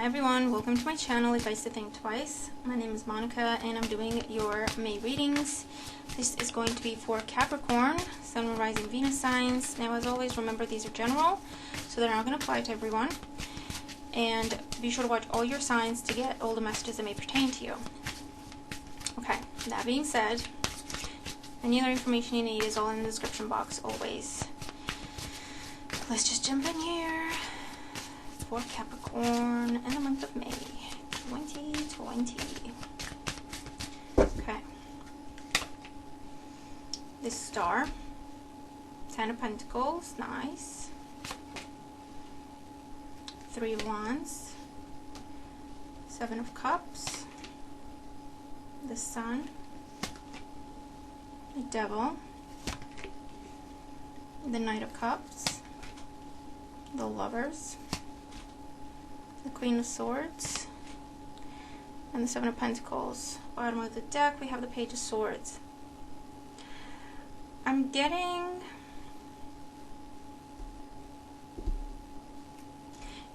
everyone, welcome to my channel. If I say think twice, my name is Monica and I'm doing your May readings. This is going to be for Capricorn, Sun, Moon, Rising, Venus signs. Now, as always, remember these are general, so they're not going to apply to everyone. And be sure to watch all your signs to get all the messages that may pertain to you. Okay, that being said, any other information you need is all in the description box, always. Let's just jump in here for Capricorn in the month of May 2020. Okay. This star, 10 of Pentacles, nice. 3 of Wands, 7 of Cups, the Sun, the Devil, the Knight of Cups, the Lovers, the Queen of Swords, and the 7 of Pentacles. Bottom of the deck, we have the Page of Swords. I'm getting...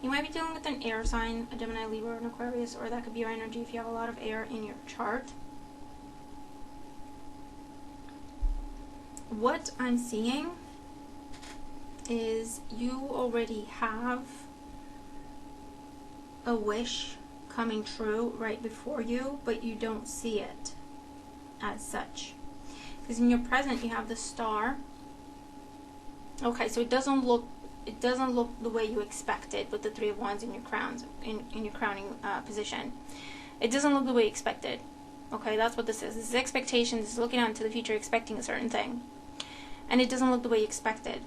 You might be dealing with an air sign, a Gemini, Libra, or an Aquarius, or that could be your energy if you have a lot of air in your chart. What I'm seeing is you already have a wish coming true right before you, but you don't see it as such. Because in your present you have the Star. Okay, so it doesn't look the way you expected with the 3 of Wands in your crowns, in your crowning position. It doesn't look the way you expected. Okay, that's what this is. This is expectation. This is looking out into the future, expecting a certain thing. And it doesn't look the way you expected.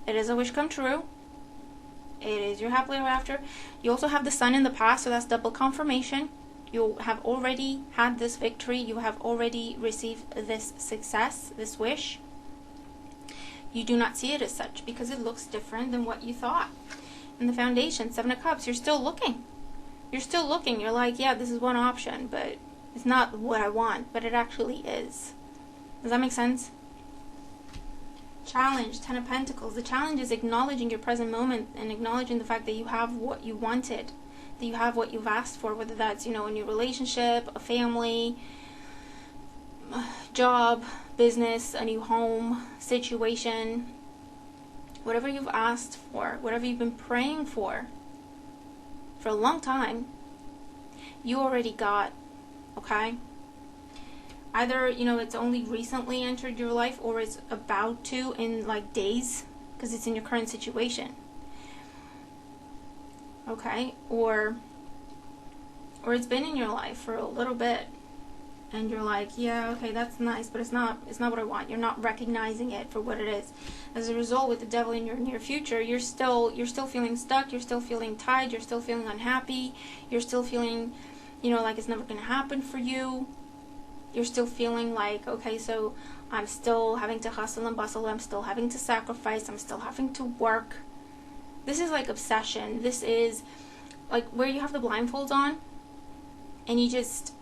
It is a wish come true. It is your happily ever after. You also have the Sun in the past, so that's double confirmation. You have already had this victory. You have already received this success, this wish. You do not see it as such because it looks different than what you thought. In the foundation, 7 of Cups, you're still looking. You're still looking. You're like, yeah, this is one option, but it's not what I want, but it actually is. Does that make sense? Challenge, 10 of Pentacles. The challenge is acknowledging your present moment and acknowledging the fact that you have what you wanted, that you have what you've asked for, whether that's, a new relationship, a family, job, business, a new home, situation, whatever you've asked for, whatever you've been praying for a long time, you already got, okay? Either, it's only recently entered your life or it's about to in like days because it's in your current situation. Okay? Or it's been in your life for a little bit and you're like, yeah, okay, that's nice, but it's not what I want. You're not recognizing it for what it is. As a result, with the Devil in your near future, you're still feeling stuck, you're still feeling tied, you're still feeling unhappy, you're still feeling, like it's never going to happen for you. You're still feeling like, okay, so I'm still having to hustle and bustle, I'm still having to sacrifice, I'm still having to work. This is like obsession. This is like where you have the blindfolds on and you just,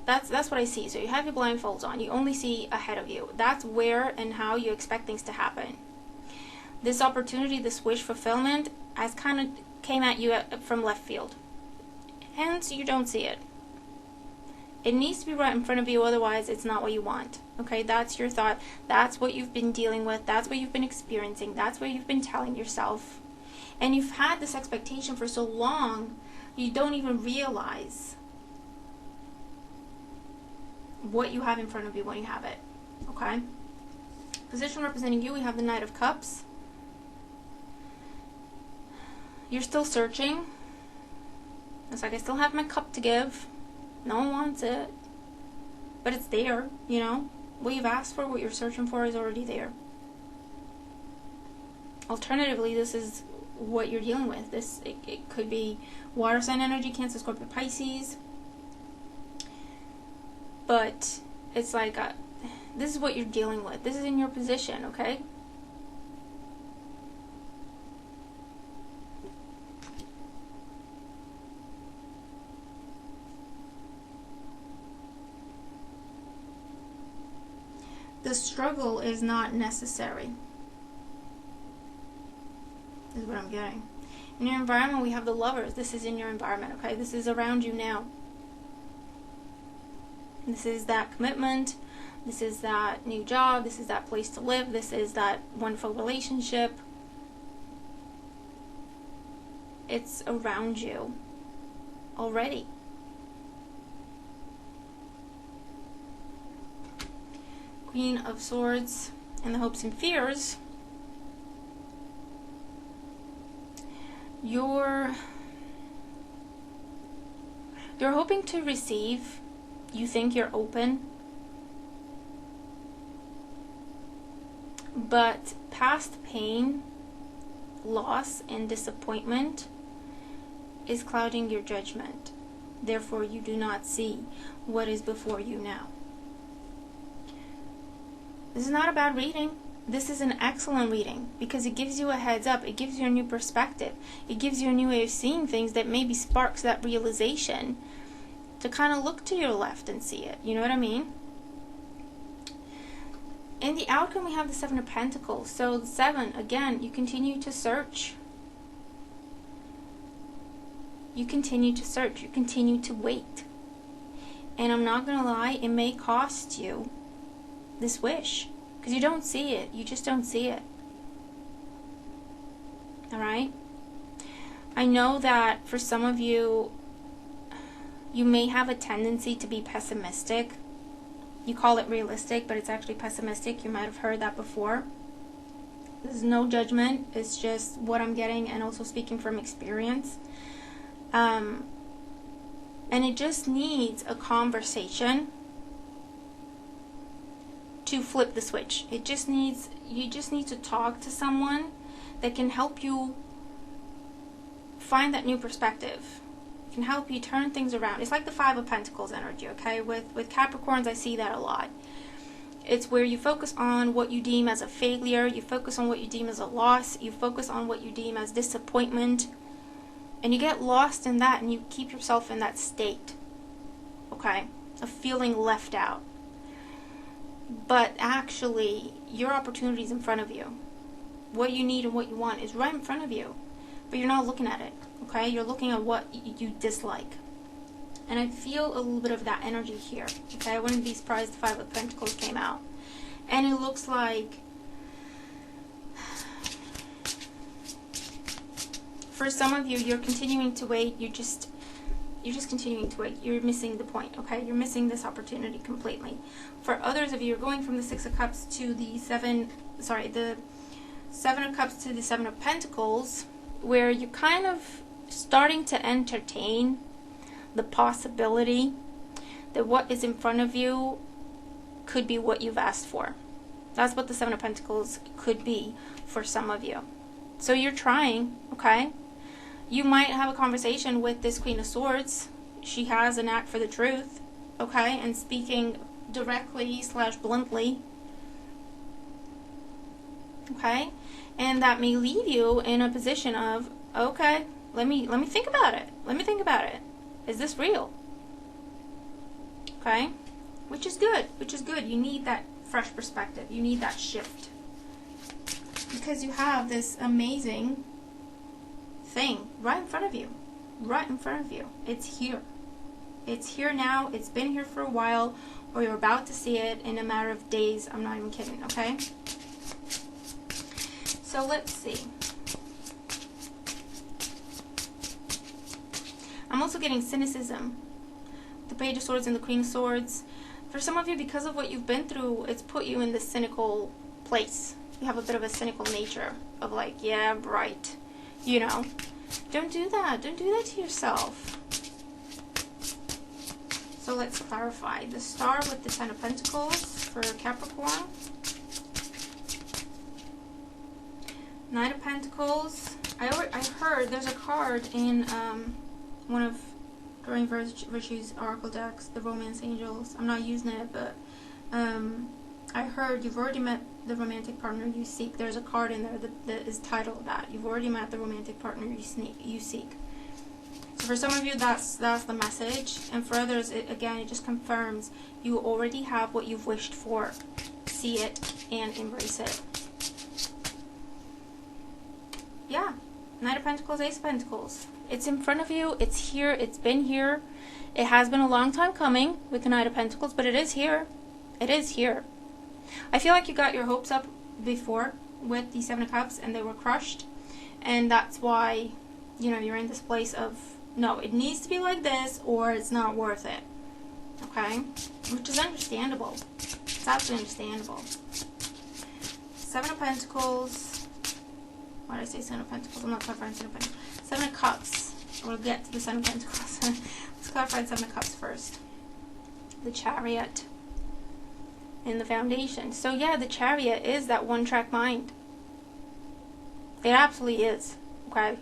that's what I see. So you have your blindfolds on, you only see ahead of you. That's where and how you expect things to happen. This opportunity, this wish fulfillment has kind of came at you from left field. Hence, you don't see it. It needs to be right in front of you, otherwise it's not what you want. Okay, that's your thought. That's what you've been dealing with. That's what you've been experiencing. That's what you've been telling yourself. And you've had this expectation for so long, you don't even realize what you have in front of you when you have it. Okay? Position representing you, we have the Knight of Cups. You're still searching. It's like, I still have my cup to give. No one wants it, but it's there, What you've asked for, what you're searching for is already there. Alternatively, this is what you're dealing with. It could be water sign energy, Cancer, Scorpio, Pisces. But it's like, this is what you're dealing with. This is in your position, okay? The struggle is not necessary, is what I'm getting. In your environment, we have the Lovers. This is in your environment, okay? This is around you now. This is that commitment. This is that new job. This is that place to live. This is that wonderful relationship. It's around you already. Queen of Swords and the hopes and fears. You're hoping to receive. You think you're open. But past pain, loss, and disappointment is clouding your judgment. Therefore, you do not see what is before you now. This is not a bad reading. This is an excellent reading because it gives you a heads up. It gives you a new perspective. It gives you a new way of seeing things that maybe sparks that realization to kind of look to your left and see it. You know what I mean? In the outcome, we have the Seven of Pentacles. So the Seven, again, you continue to search. You continue to search. You continue to wait. And I'm not going to lie, it may cost you this wish. Because you don't see it. You just don't see it. Alright? I know that for some of you, you may have a tendency to be pessimistic. You call it realistic, but it's actually pessimistic. You might have heard that before. There's no judgment. It's just what I'm getting and also speaking from experience. And it just needs a conversation to flip the switch. You just need to talk to someone that can help you find that new perspective. Can help you turn things around. It's like the Five of Pentacles energy, okay? With Capricorns, I see that a lot. It's where you focus on what you deem as a failure, you focus on what you deem as a loss, you focus on what you deem as disappointment, and you get lost in that and you keep yourself in that state, okay, of feeling left out. But actually, your opportunity is in front of you. What you need and what you want is right in front of you, but you're not looking at it. Okay, you're looking at what you dislike. And I feel a little bit of that energy here. Okay, I wouldn't be surprised if Five of Pentacles came out. And it looks like for some of you, you're continuing to wait. You're just continuing to wait. You're missing the point, okay? You're missing this opportunity completely. For others of you, you're going from the Six of Cups to the the Seven of Cups to the Seven of Pentacles, where you're kind of starting to entertain the possibility that what is in front of you could be what you've asked for. That's what the Seven of Pentacles could be for some of you. So you're trying, okay? You might have a conversation with this Queen of Swords. She has a knack for the truth, okay? And speaking directly / bluntly, okay? And that may leave you in a position of, okay, let me think about it. Let me think about it. Is this real? Okay? Which is good. Which is good. You need that fresh perspective. You need that shift. Because you have this amazing thing right in front of you. Right in front of you. It's here. It's here now. It's been here for a while. Or you're about to see it in a matter of days. I'm not even kidding, okay? So let's see. I'm also getting cynicism. The Page of Swords and the Queen of Swords. For some of you, because of what you've been through, it's put you in this cynical place. You have a bit of a cynical nature of like, yeah, right. You know. Don't do that. Don't do that to yourself. So let's clarify. The Star with the Ten of Pentacles for Capricorn. Knight of Pentacles. I heard there's a card in one of Doreen Virtue's Oracle decks, the Romance Angels. I'm not using it, but I heard you've already met the romantic partner you seek. There's a card in there that is titled that. You've already met the romantic partner you seek. So for some of you, that's the message. And for others, it just confirms you already have what you've wished for. See it and embrace it. Yeah, Knight of Pentacles, Ace of Pentacles. It's in front of you. It's here. It's been here. It has been a long time coming with the Knight of Pentacles, but it is here. It is here. I feel like you got your hopes up before with the Seven of Cups and they were crushed. And that's why, you know, you're in this place of, no, it needs to be like this or it's not worth it. Okay? Which is understandable. It's absolutely understandable. Seven of Pentacles. Why did I say Seven of Pentacles? I'm not clarifying Seven of Pentacles. Seven of Cups. We'll get to the Seven of Pentacles. Let's clarify the Seven of Cups first. The Chariot. In the Foundation. So yeah, the Chariot is that one-track mind. It absolutely is. Okay?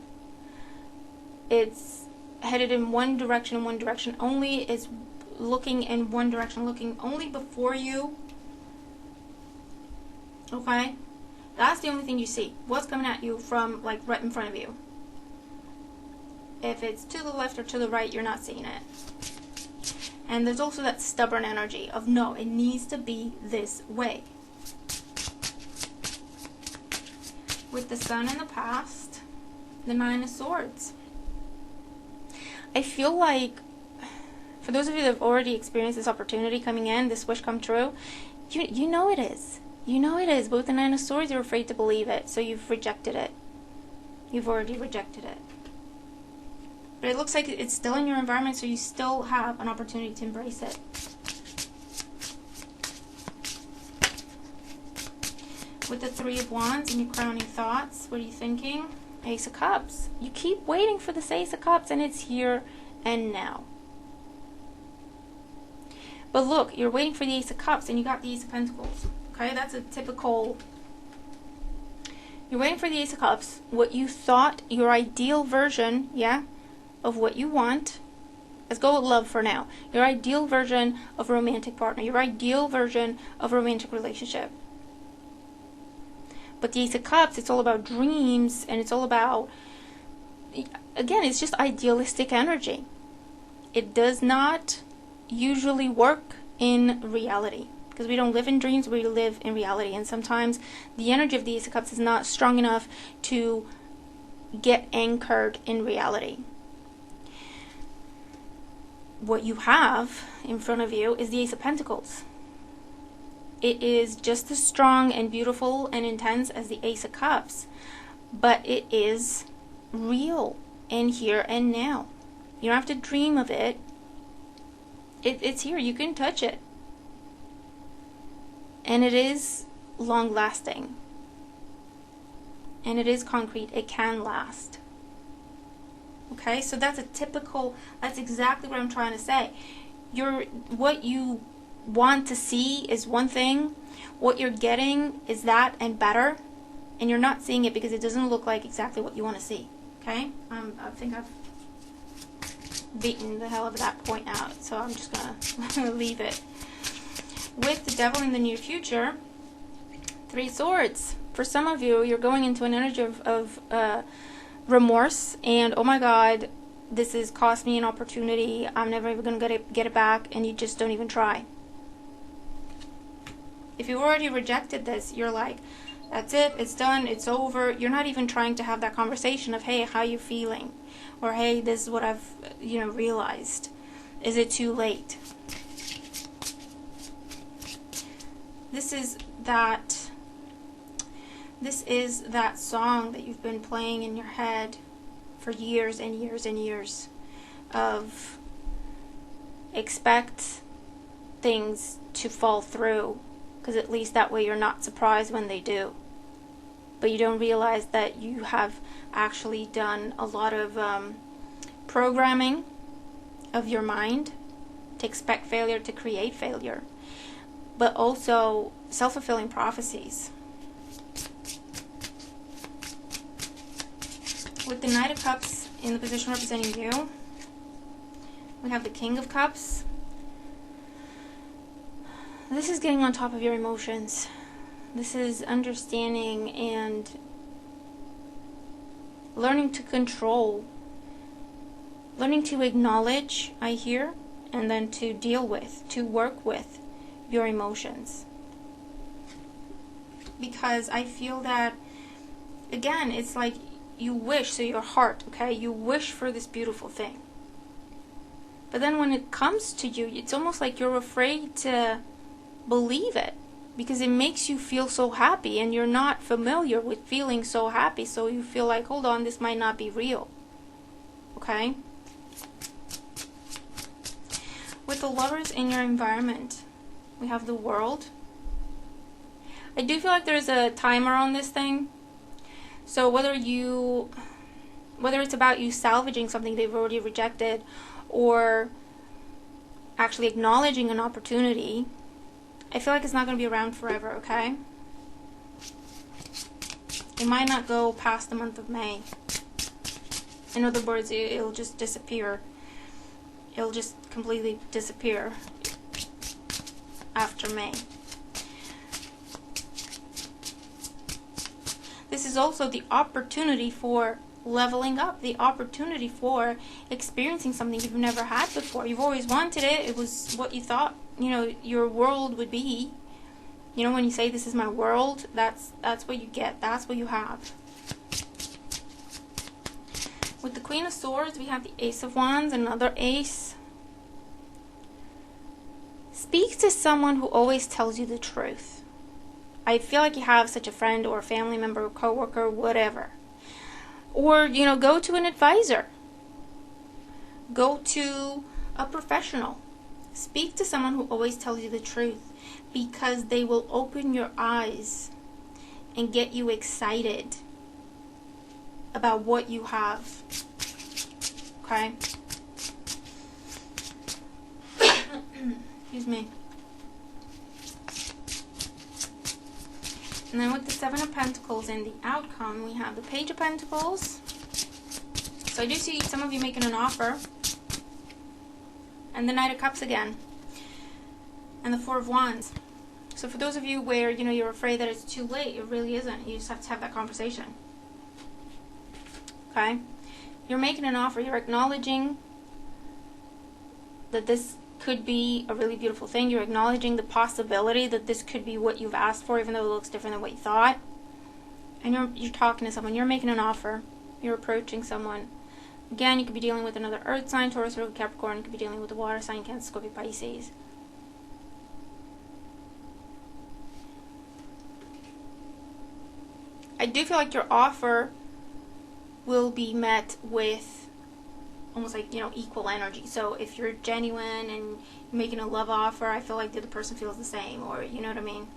It's headed in one direction only. It's looking in one direction, looking only before you. Okay? That's the only thing you see. What's coming at you from, like, right in front of you. If it's to the left or to the right, you're not seeing it. And there's also that stubborn energy of, no, it needs to be this way. With the Sun in the past, the Nine of Swords. I feel like, for those of you that have already experienced this opportunity coming in, this wish come true, you know it is. You know it is. But with the Nine of Swords, you're afraid to believe it, so you've rejected it. You've already rejected it. But it looks like it's still in your environment, so you still have an opportunity to embrace it. With the Three of Wands and your crowning thoughts, what are you thinking? Ace of Cups. You keep waiting for this Ace of Cups, and it's here and now. But look, you're waiting for the Ace of Cups, and you got the Ace of Pentacles. Okay, that's a typical... You're waiting for the Ace of Cups. What you thought, your ideal version, yeah, of what you want. Let's go with love for now. Your ideal version of a romantic partner. Your ideal version of a romantic relationship. But the Ace of Cups, it's all about dreams, and it's all about, again, it's just idealistic energy. It does not usually work in reality. Because we don't live in dreams, we live in reality. And sometimes the energy of the Ace of Cups is not strong enough to get anchored in reality. What you have in front of you is the Ace of Pentacles. It is just as strong and beautiful and intense as the Ace of Cups, but it is real in here and now. You don't have to dream of it. It's here. You can touch it. And it is long-lasting. And it is concrete. It can last. Okay, so that's that's exactly what I'm trying to say. What you want to see is one thing. What you're getting is that and better. And you're not seeing it because it doesn't look like exactly what you want to see. Okay? I think I've beaten the hell of that point out. So I'm just going to leave it. With the Devil in the near future, Three Swords. For some of you, you're going into an energy of remorse and, oh my God, this has cost me an opportunity. I'm never even going to get it back, and you just don't even try. If you already rejected this, you're like, that's it, it's done, it's over. You're not even trying to have that conversation of, hey, how you feeling? Or, hey, this is what I've, realized. Is it too late? This is that song that you've been playing in your head for years and years and years of expect things to fall through, because at least that way you're not surprised when they do. But you don't realize that you have actually done a lot of programming of your mind to expect failure, to create failure, but also self-fulfilling prophecies. With the Knight of Cups in the position representing you, we have the King of Cups. This is getting on top of your emotions. This is understanding and learning to control, learning to acknowledge, I hear, and then to deal with, to work with your emotions. Because I feel that, again, it's like you wish, so your heart, okay, you wish for this beautiful thing. But then when it comes to you, it's almost like you're afraid to believe it, because it makes you feel so happy, and you're not familiar with feeling so happy, so you feel like, hold on, this might not be real. Okay? With the Lovers in your environment, we have the World. I do feel like there's a timer on this thing. So whether it's about you salvaging something they've already rejected, or actually acknowledging an opportunity, I feel like it's not going to be around forever, okay? It might not go past the month of May. In other words, it'll just disappear. It'll just completely disappear after May. This is also the opportunity for leveling up, the opportunity for experiencing something you've never had before. You've always wanted it. It was what you thought, your world would be. When you say, this is my world, that's what you get. That's what you have. With the Queen of Swords, we have the Ace of Wands, another ace. Speak to someone who always tells you the truth. I feel like you have such a friend or a family member or coworker, whatever. Or, go to an advisor. Go to a professional. Speak to someone who always tells you the truth, because they will open your eyes and get you excited about what you have. Okay? Excuse me. And then with the Seven of Pentacles in the outcome, we have the Page of Pentacles. So I do see some of you making an offer. And the Knight of Cups again. And the Four of Wands. So for those of you where, you're afraid that it's too late, it really isn't. You just have to have that conversation. Okay? You're making an offer. You're acknowledging that this could be a really beautiful thing. You're acknowledging the possibility that this could be what you've asked for, even though it looks different than what you thought. And you're talking to someone. You're making an offer. You're approaching someone. Again, you could be dealing with another earth sign, Taurus, or Capricorn. You could be dealing with a water sign, Cancer, Scorpio, Pisces. I do feel like your offer will be met with almost like, equal energy. So if you're genuine and you're making a love offer, I feel like the other person feels the same, or you know what I mean?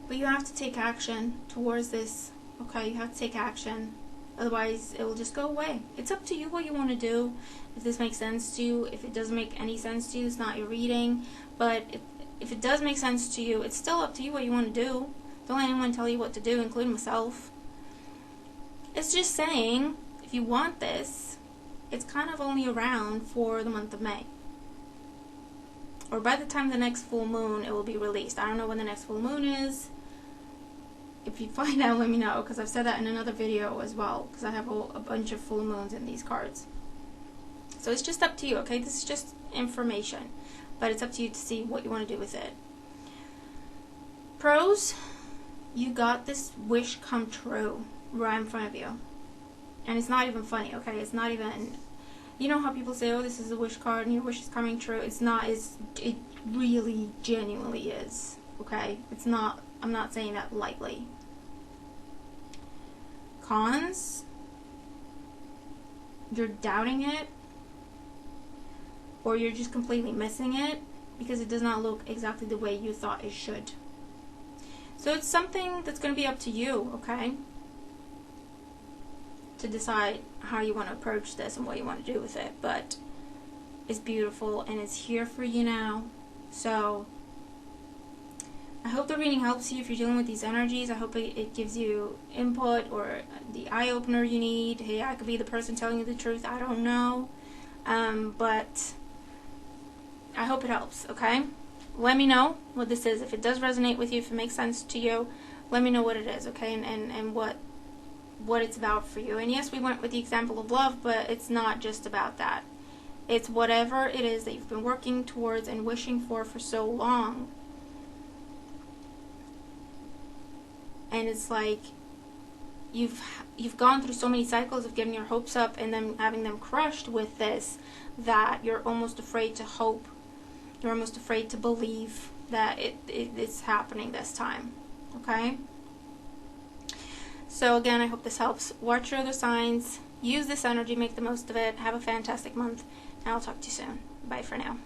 But you have to take action towards this, okay? You have to take action. Otherwise, it will just go away. It's up to you what you want to do. If this makes sense to you, if it doesn't make any sense to you, it's not your reading. But if it does make sense to you, it's still up to you what you want to do. Don't let anyone tell you what to do, including myself. It's just saying, if you want this, it's kind of only around for the month of May. Or by the time the next full moon, it will be released. I don't know when the next full moon is. If you find out, let me know, because I've said that in another video as well, because I have a bunch of full moons in these cards. So it's just up to you, okay? This is just information, but it's up to you to see what you want to do with it. Pros, you got this wish come true right in front of you. And it's not even funny, okay? It's not even, you know how people say, oh, this is a wish card and your wish is coming true. It's not, it really genuinely is, okay? It's not, I'm not saying that lightly. Cons, you're doubting it, or you're just completely missing it because it does not look exactly the way you thought it should. So it's something that's going to be up to you, okay? To decide how you want to approach this and what you want to do with it. But it's beautiful and it's here for you now. So I hope the reading helps you if you're dealing with these energies. I hope it gives you input or the eye-opener you need. Hey, I could be the person telling you the truth. I don't know. But I hope it helps, okay? Let me know what this is. If it does resonate with you, if it makes sense to you, let me know what it is, okay? And what it's about for you. And yes, we went with the example of love, but it's not just about that. It's whatever it is that you've been working towards and wishing for so long. And it's like you've gone through so many cycles of getting your hopes up and then having them crushed with this, that you're almost afraid to hope. You're almost afraid to believe that it's happening this time. Okay? So again, I hope this helps. Watch your other signs. Use this energy. Make the most of it. Have a fantastic month. And I'll talk to you soon. Bye for now.